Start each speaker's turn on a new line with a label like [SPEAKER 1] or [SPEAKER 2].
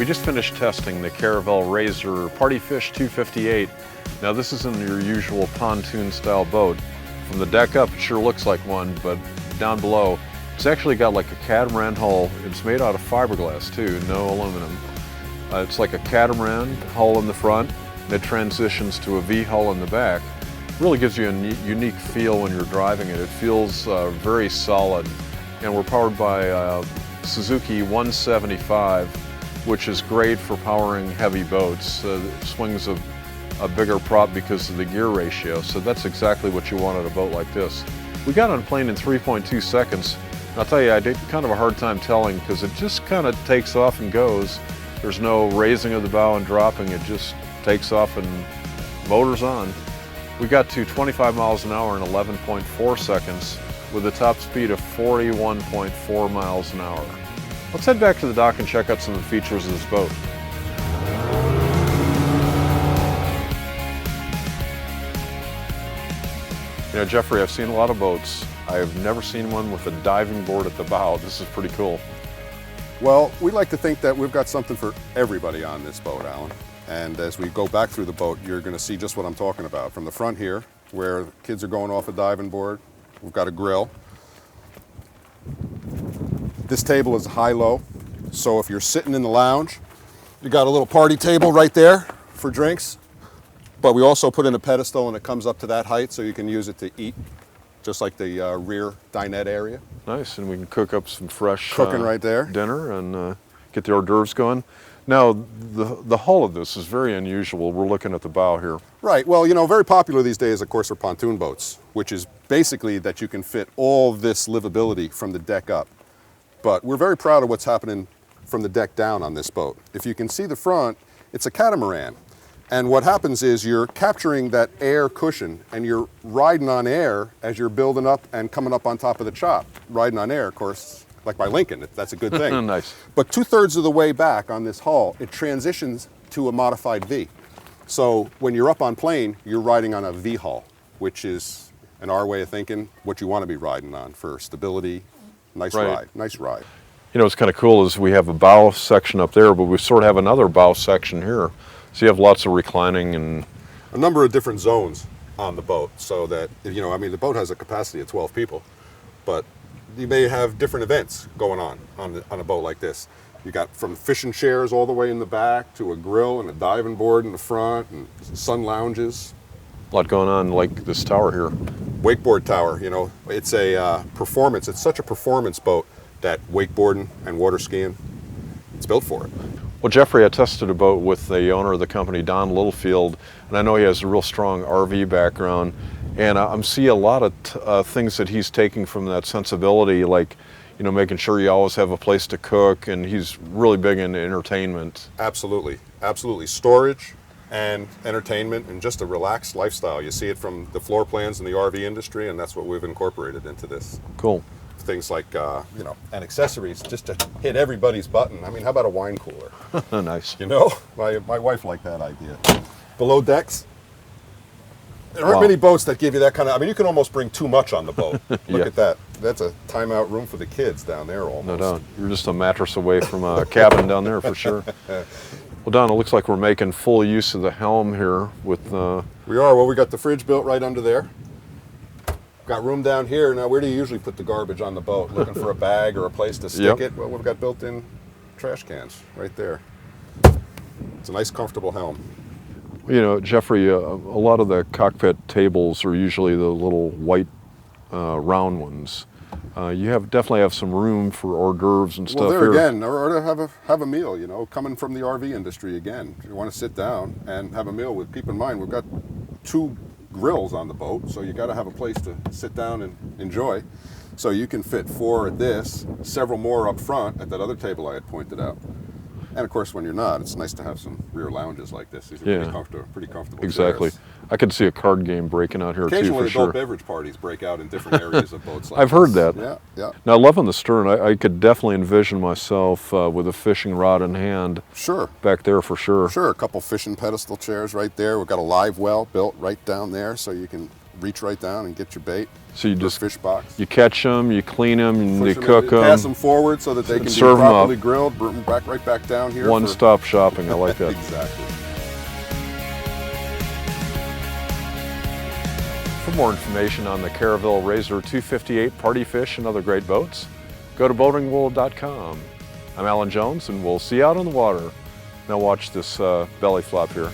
[SPEAKER 1] just finished testing the Caravelle Razor Party Fish 258. Now this isn't your usual pontoon style boat. From the deck up it sure looks like one, but down below it's actually got like a catamaran hull. It's made out of fiberglass too, no aluminum. It's like a catamaran hull in the front and it transitions to a V hull in the back. Really gives you a unique feel when you're driving it. It feels very solid, and we're powered by Suzuki 175, which is great for powering heavy boats. It swings a bigger prop because of the gear ratio, so that's exactly what you want on a boat like this. We got on plane in 3.2 seconds. I'll tell you, I did kind of a hard time telling because it just kind of takes off and goes. There's no raising of the bow and dropping, it just takes off and motor's on. We got to 25 miles an hour in 11.4 seconds with a top speed of 41.4 miles an hour. Let's head back to the dock and check out some of the features of this boat. You know, Jeffrey, I've seen a lot of boats. I've never seen one with a diving board at the bow. This is pretty cool.
[SPEAKER 2] Well, we like to think that we've got something for everybody on this boat, Alan. And as we go back through the boat, you're going to see just what I'm talking about. From the front here, where kids are going off a diving board, we've got a grill. This table is high-low, so if you're sitting in the lounge, you got a little party table right there for drinks. But we also put in a pedestal and it comes up to that height so you can use it to eat, just like the rear dinette area.
[SPEAKER 1] Nice, and we can cook up some fresh
[SPEAKER 2] cooking right there
[SPEAKER 1] dinner and get the hors d'oeuvres going. Now, the hull of this is very unusual. We're looking at the bow here.
[SPEAKER 2] Right, well, you know, very popular these days, of course, are pontoon boats, which is basically that you can fit all this livability from the deck up. But we're very proud of what's happening from the deck down on this boat. If you can see the front, it's a catamaran. And what happens is you're capturing that air cushion and you're riding on air as you're building up and coming up on top of the chop. Riding on air, of course, like my Lincoln, that's a good thing.
[SPEAKER 1] Nice.
[SPEAKER 2] But 2/3 of the way back on this hull, it transitions to a modified V. So when you're up on plane, you're riding on a V hull, which is, in our way of thinking, what you want to be riding on for stability. Nice ride, nice ride.
[SPEAKER 1] You know, what's kind of cool is we have a bow section up there, but we sort of have another bow section here. So you have lots of reclining and
[SPEAKER 2] a number of different zones on the boat, so that, you know, I mean, the boat has a capacity of 12 people, but you may have different events going on a boat like this. You got from fishing chairs all the way in the back to a grill and a diving board in the front and sun lounges.
[SPEAKER 1] A lot going on, like this tower here.
[SPEAKER 2] Wakeboard tower, you know, it's a performance. It's such a performance boat that wakeboarding and water skiing, it's built for it.
[SPEAKER 1] Well, Jeffrey, I tested a boat with the owner of the company, Don Littlefield, and I know he has a real strong RV background, and I'm seeing a lot of things that he's taking from that sensibility, like, you know, making sure you always have a place to cook, and he's really big into entertainment.
[SPEAKER 2] Absolutely, absolutely. Storage and entertainment and just a relaxed lifestyle. You see it from the floor plans in the RV industry, and that's what we've incorporated into this.
[SPEAKER 1] Cool.
[SPEAKER 2] Things like, you know, and accessories just to hit everybody's button. I mean, how about a wine cooler?
[SPEAKER 1] Nice.
[SPEAKER 2] You know, my wife liked that idea. Below decks, there aren't many boats that give you that kind of, I mean, you can almost bring too much on the boat. Look at that. That's a timeout room for the kids down there almost.
[SPEAKER 1] No doubt. You're just a mattress away from a cabin down there for sure. Well, Don, it looks like we're making full use of the Helm here with...
[SPEAKER 2] We are. Well, we got the fridge built right under there. Got room down here. Now, where do you usually put the garbage on the boat? Looking for a bag or a place to stick it? Well, we've got built-in trash cans right there. It's a nice, comfortable Helm.
[SPEAKER 1] You know, Jeffrey, a lot of the cockpit tables are usually the little white round ones. You definitely have some room for hors d'oeuvres and stuff.
[SPEAKER 2] Well, there
[SPEAKER 1] here.
[SPEAKER 2] again, or to have a meal, you know, coming from the RV industry again. If you want to sit down and have a meal with, keep in mind, we've got 2 grills on the boat, so you got to have a place to sit down and enjoy. So you can fit 4 at this, several more up front at that other table I had pointed out. And of course, when you're not, it's nice to have some rear lounges like this. These are pretty comfortable.
[SPEAKER 1] Exactly.
[SPEAKER 2] Chairs.
[SPEAKER 1] I could see a card game breaking out here too, for sure.
[SPEAKER 2] Occasionally, adult beverage parties break out in different areas of boats like
[SPEAKER 1] I've heard that.
[SPEAKER 2] Yeah.
[SPEAKER 1] Now, I love on the stern. I could definitely envision myself with a fishing rod in hand.
[SPEAKER 2] Sure.
[SPEAKER 1] Back there for sure.
[SPEAKER 2] Sure. A couple fishing pedestal chairs right there. We've got a live well built right down there, so you can reach right down and get your bait.
[SPEAKER 1] So you
[SPEAKER 2] or
[SPEAKER 1] just
[SPEAKER 2] fish box.
[SPEAKER 1] you catch them, you clean them, and you
[SPEAKER 2] Push 'em
[SPEAKER 1] cook
[SPEAKER 2] in,
[SPEAKER 1] them.
[SPEAKER 2] pass them forward so that they can be
[SPEAKER 1] serve 'em up.
[SPEAKER 2] properly grilled. Bring them back right back down here.
[SPEAKER 1] One-stop shopping. I like that.
[SPEAKER 2] Exactly.
[SPEAKER 1] For more information on the Caravelle Razor 258 Party Fish and other great boats, go to boatingworld.com. I'm Alan Jones, and we'll see you out on the water. Now watch this belly flop here.